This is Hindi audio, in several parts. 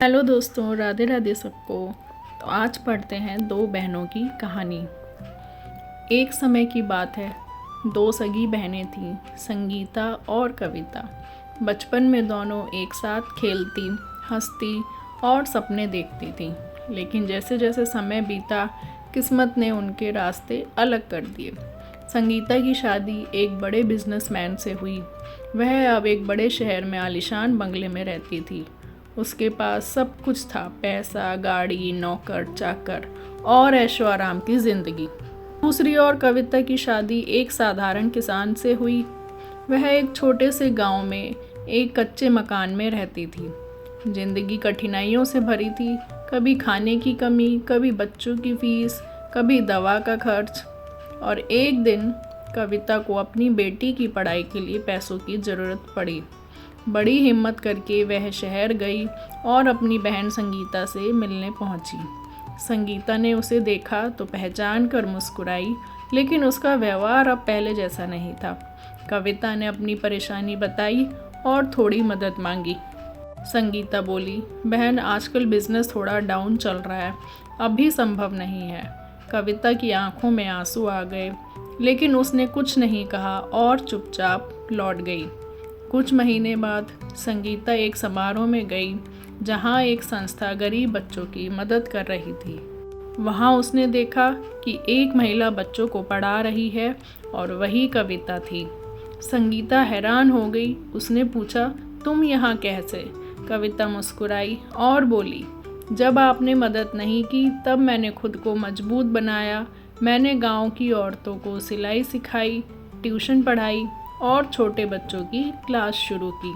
हेलो दोस्तों, राधे राधे सबको। तो आज पढ़ते हैं दो बहनों की कहानी। एक समय की बात है, दो सगी बहनें थीं, संगीता और कविता। बचपन में दोनों एक साथ खेलती, हंसती और सपने देखती थीं। लेकिन जैसे जैसे समय बीता, किस्मत ने उनके रास्ते अलग कर दिए। संगीता की शादी एक बड़े बिजनेसमैन से हुई। वह अब एक बड़े शहर में आलीशान बंगले में रहती थी। उसके पास सब कुछ था, पैसा, गाड़ी, नौकर चाकर और ऐशो आराम की जिंदगी। दूसरी ओर कविता की शादी एक साधारण किसान से हुई। वह एक छोटे से गांव में एक कच्चे मकान में रहती थी। जिंदगी कठिनाइयों से भरी थी। कभी खाने की कमी, कभी बच्चों की फीस, कभी दवा का खर्च। और एक दिन कविता को अपनी बेटी की पढ़ाई के लिए पैसों की ज़रूरत पड़ी। बड़ी हिम्मत करके वह शहर गई और अपनी बहन संगीता से मिलने पहुंची। संगीता ने उसे देखा तो पहचान कर मुस्कुराई, लेकिन उसका व्यवहार अब पहले जैसा नहीं था। कविता ने अपनी परेशानी बताई और थोड़ी मदद मांगी। संगीता बोली, बहन, आजकल बिजनेस थोड़ा डाउन चल रहा है, अभी संभव नहीं है। कविता की आंखों में आंसू आ गए, लेकिन उसने कुछ नहीं कहा और चुपचाप लौट गई। कुछ महीने बाद संगीता एक समारोह में गई, जहां एक संस्था गरीब बच्चों की मदद कर रही थी। वहां उसने देखा कि एक महिला बच्चों को पढ़ा रही है और वही कविता थी। संगीता हैरान हो गई। उसने पूछा, तुम यहाँ कैसे? कविता मुस्कुराई और बोली, जब आपने मदद नहीं की तब मैंने खुद को मजबूत बनाया। मैंने गांव की औरतों को सिलाई सिखाई, ट्यूशन पढ़ाई और छोटे बच्चों की क्लास शुरू की।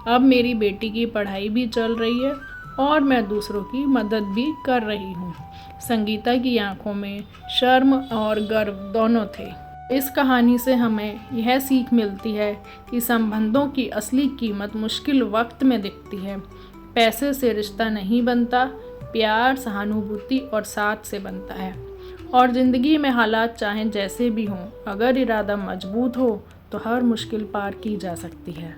अब मेरी बेटी की पढ़ाई भी चल रही है और मैं दूसरों की मदद भी कर रही हूँ। संगीता की आंखों में शर्म और गर्व दोनों थे। इस कहानी से हमें यह सीख मिलती है कि संबंधों की असली कीमत मुश्किल वक्त में दिखती है। पैसे से रिश्ता नहीं बनता, प्यार, सहानुभूति और साथ से बनता है। और ज़िंदगी में हालात चाहे जैसे भी हों, अगर इरादा मजबूत हो तो हर मुश्किल पार की जा सकती है।